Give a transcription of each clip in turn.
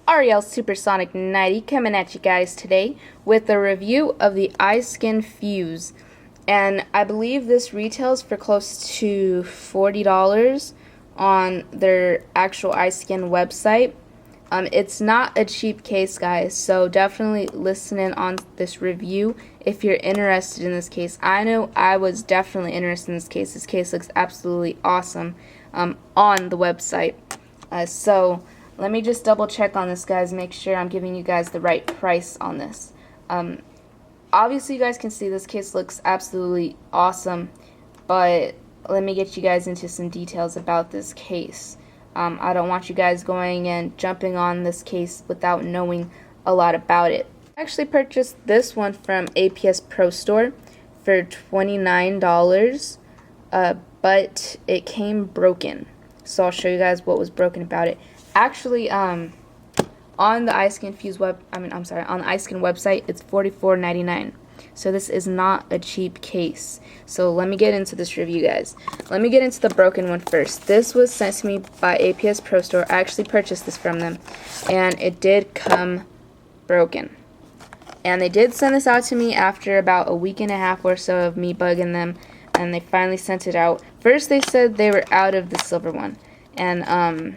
Ariel Supersonic 90 coming at you guys today with a review of the iskin fuze. And I believe this retails for close to $40 on their actual iskin website. It's not a cheap case, guys, so definitely listen in on this review if you're interested in this case. I know I was definitely interested in this case. This case looks absolutely awesome on the website. So let me just double check on this, guys, make sure I'm giving you guys the right price on this. Obviously you guys can see this case looks absolutely awesome, but let me get you guys into some details about this case. I don't want you guys going and jumping on this case without knowing a lot about it. I actually purchased this one from APS Pro Store for $29, but it came broken. So I'll show you guys what was broken about it. Actually, on the iskin on the iskin website, it's $44.99. So this is not a cheap case. So let me get into this review, guys. Let me get into the broken one first. This was sent to me by APS Pro Store. I actually purchased this from them, and it did come broken. And they did send this out to me after about a week and a half or so of me bugging them, and they finally sent it out. First they said they were out of the silver one, and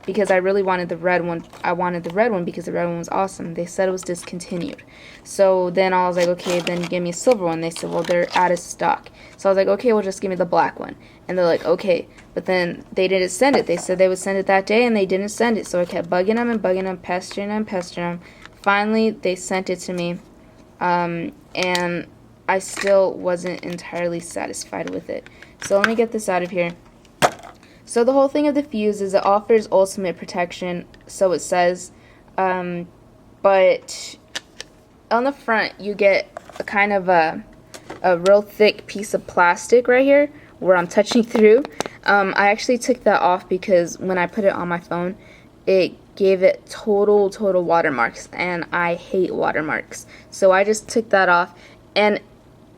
because I really wanted the red one. I wanted the red one because the red one was awesome. They said it was discontinued. So then I was like, okay, then give me a silver one. They said, well, they're out of stock. So I was like, okay, well, just give me the black one. And they're like, okay. But then they didn't send it. They said they would send it that day, and they didn't send it. So I kept bugging them and bugging them, pestering them, pestering them. Finally, they sent it to me, and I still wasn't entirely satisfied with it. So let me get this out of here. So the whole thing of the fuze is it offers ultimate protection, so it says, but on the front you get a kind of a real thick piece of plastic right here where I'm touching through. I actually took that off because when I put it on my phone, it gave it total watermarks, and I hate watermarks. So I just took that off, and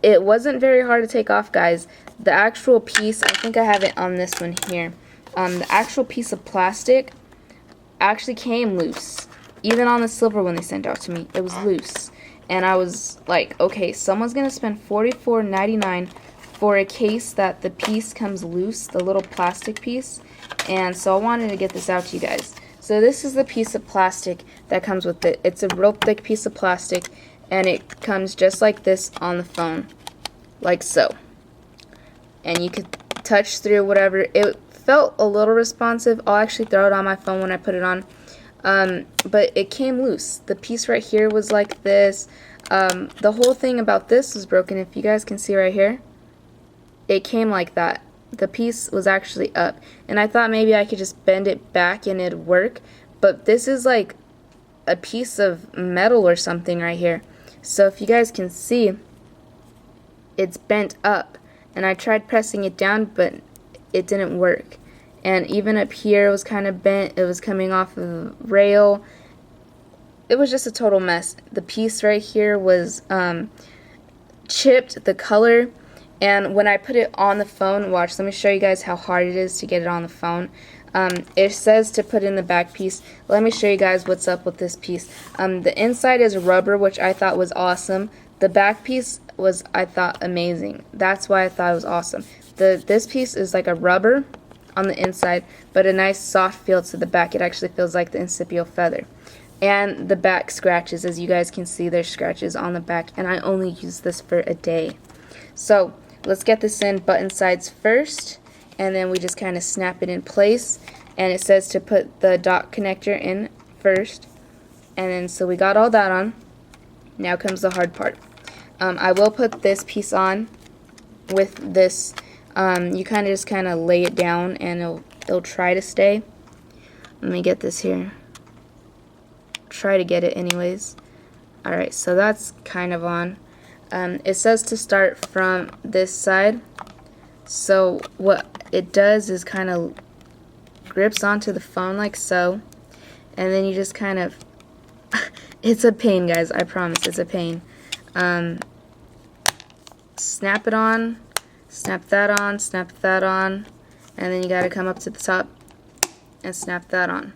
it wasn't very hard to take off, guys. The actual piece, I think I have it on this one here. The actual piece of plastic actually came loose. Even on the silver one they sent out to me, it was loose. And I was like, okay, someone's going to spend $44.99 for a case that the piece comes loose, the little plastic piece. And so I wanted to get this out to you guys. So this is the piece of plastic that comes with it. It's a real thick piece of plastic, and it comes just like this on the phone, like so. And you could touch through whatever. It felt a little responsive. I'll actually throw it on my phone when I put it on. But it came loose. The piece right here was like this. The whole thing about this was broken. If you guys can see right here, it came like that. The piece was actually up, and I thought maybe I could just bend it back and it'd work, but this is like a piece of metal or something right here. So if you guys can see, it's bent up, and I tried pressing it down, but it didn't work. And even up here it was kind of bent. It was coming off of the rail. It was just a total mess. The piece right here was chipped, the color. And when I put it on the phone, watch, let me show you guys how hard it is to get it on the phone. It says to put in the back piece. Let me show you guys what's up with this piece. The inside is rubber, which I thought was awesome. The back piece was, I thought, amazing. That's why I thought it was awesome. This piece is like a rubber on the inside, but a nice soft feel to the back. It actually feels like the incipient feather. And the back scratches, as you guys can see, there's scratches on the back, and I only used this for a day. So let's get this in button sides first, and then we just kind of snap it in place. And it says to put the dot connector in first, and then so we got all that on. Now comes the hard part. I will put this piece on with this. You kind of just lay it down, and it'll try to stay. Let me get this here. Try to get it anyways. Alright, so that's kind of on. It says to start from this side. So what it does is kind of grips onto the phone like so, and then you just kind of it's a pain, guys, I promise, it's a pain. Snap it on, snap that on, and then you gotta come up to the top and snap that on.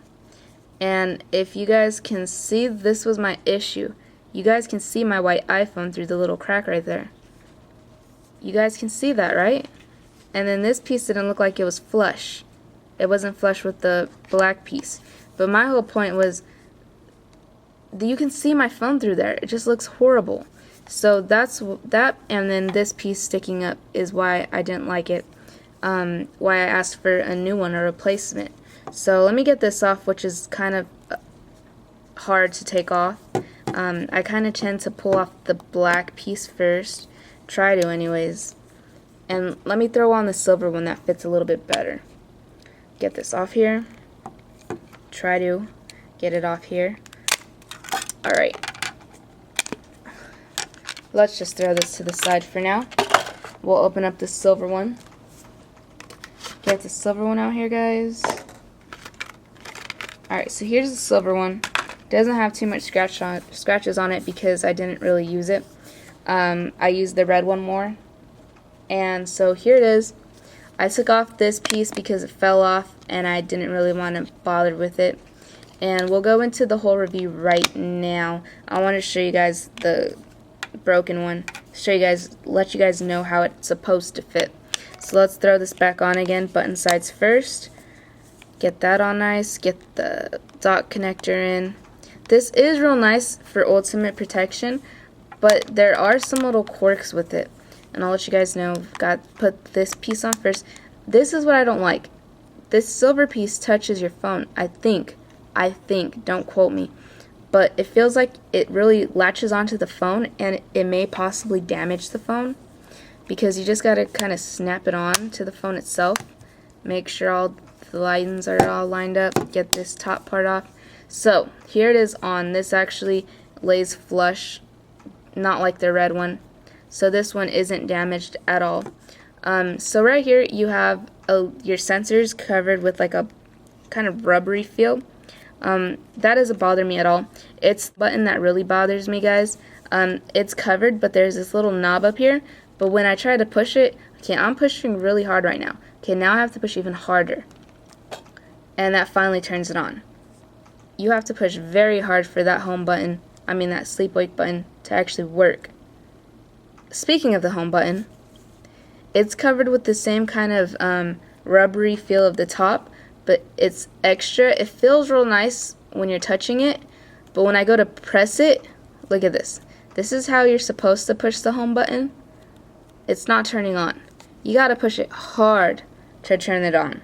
And if you guys can see, this was my issue. You guys can see my white iPhone through the little crack right there. You guys can see that, right? And then this piece didn't look like it was flush. It wasn't flush with the black piece. But my whole point was, you can see my phone through there. It just looks horrible. So that's that, and then this piece sticking up is why I didn't like it. Why I asked for a new one, a replacement. So let me get this off, which is kind of hard to take off. I kind of tend to pull off the black piece first. Try to anyways. And let me throw on the silver one that fits a little bit better. Get this off here. Try to get it off here. Alright. Let's just throw this to the side for now. We'll open up the silver one. Get the silver one out here, guys. Alright, so here's the silver one. Doesn't have too much scratches on it because I didn't really use it. I used the red one more. And so here it is. I took off this piece because it fell off and I didn't really want to bother with it. And we'll go into the whole review right now. I want to show you guys the broken one. Let you guys know how it's supposed to fit. So let's throw this back on again. Button sides first. Get that on nice. Get the dot connector in. This is real nice for ultimate protection, but there are some little quirks with it. And I'll let you guys know. Got to put this piece on first. This is what I don't like. This silver piece touches your phone. I think, don't quote me, but it feels like it really latches onto the phone, and it may possibly damage the phone, because you just gotta kind of snap it on to the phone itself. Make sure all the lines are all lined up. Get this top part off. So here it is on. This actually lays flush, not like the red one. So this one isn't damaged at all. So right here you have your sensors covered with like a kind of rubbery feel. That doesn't bother me at all. It's the button that really bothers me, guys. It's covered, but there's this little knob up here. But when I try to push it, okay, I'm pushing really hard right now. Okay, now I have to push even harder. And that finally turns it on. You have to push very hard for that home button, that sleep wake button, to actually work. Speaking of the home button, it's covered with the same kind of rubbery feel of the top, but it's extra. It feels real nice when you're touching it, but when I go to press it, look at this. This is how you're supposed to push the home button. It's not turning on. You gotta push it hard to turn it on.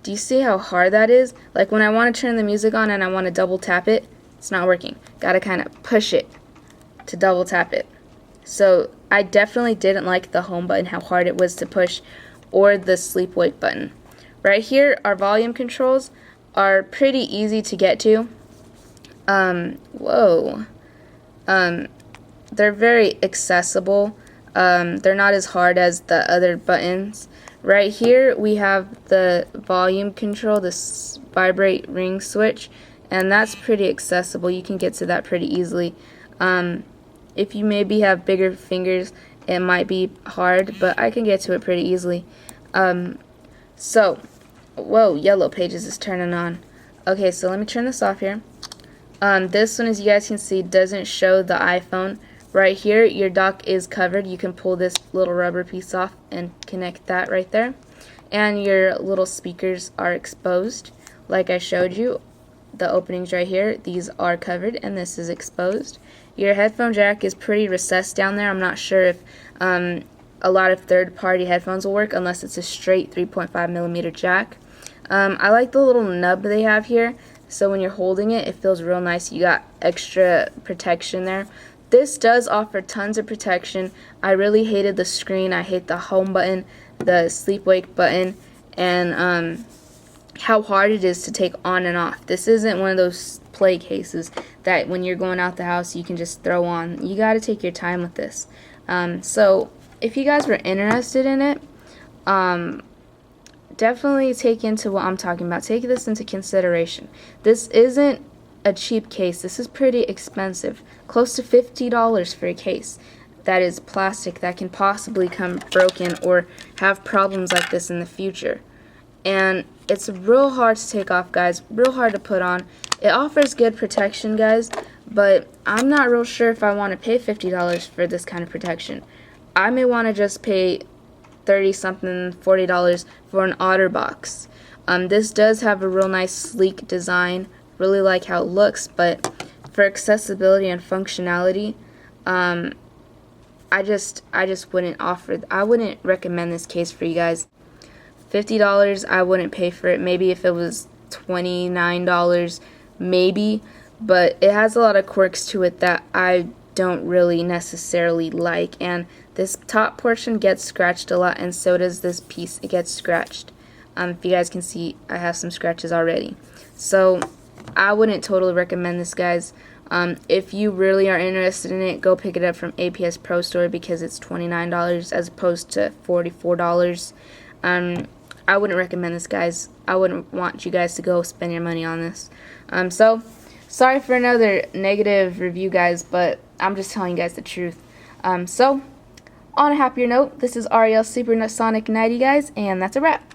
Do you see how hard that is? Like when I want to turn the music on and I want to double tap it, it's not working. Gotta kind of push it to double tap it. So I definitely didn't like the home button, how hard it was to push, or the sleep wake button. Right here, our volume controls are pretty easy to get to. They're very accessible. They're not as hard as the other buttons. Right here we have the volume control, this vibrate ring switch, and that's pretty accessible. You can get to that pretty easily. If you maybe have bigger fingers, it might be hard, but I can get to it pretty easily. Whoa, yellow pages is turning on. Okay, so let me turn this off here. This one, as you guys can see, doesn't show the iPhone. Right here, your dock is covered. You can pull this little rubber piece off and connect that right there. And your little speakers are exposed. Like I showed you, the openings right here, these are covered, and this is exposed. Your headphone jack is pretty recessed down there. I'm not sure if a lot of third-party headphones will work unless it's a straight 3.5mm jack. I like the little nub they have here, so when you're holding it, it feels real nice. You got extra protection there. This does offer tons of protection. I really hated the screen. I hate the home button, the sleep wake button, and how hard it is to take on and off. This isn't one of those play cases that when you're going out the house you can just throw on. You got to take your time with this. So if you guys were interested in it, definitely take into what I'm talking about. Take this into consideration. This isn't a cheap case. This is pretty expensive. Close to $50 for a case that is plastic that can possibly come broken or have problems like this in the future. and it's real hard to take off, guys, real hard to put on. It offers good protection, guys, but I'm not real sure if I want to pay $50 for this kind of protection. I may want to just pay 30 something, $40 for an OtterBox. This does have a real nice sleek design, really like how it looks, but for accessibility and functionality, I just I wouldn't recommend this case for you guys. $50, I wouldn't pay for it. Maybe if it was $29, maybe, but it has a lot of quirks to it that I don't really necessarily like, and this top portion gets scratched a lot, and so does this piece. It gets scratched. If you guys can see, I have some scratches already, so I wouldn't totally recommend this, guys. If you really are interested in it, go pick it up from APS Pro Store because it's $29 as opposed to $44. I wouldn't recommend this, guys. I wouldn't want you guys to go spend your money on this. So sorry for another negative review, guys, but I'm just telling you guys the truth. So on a happier note, this is Ariel Supersonic 90, guys, and that's a wrap.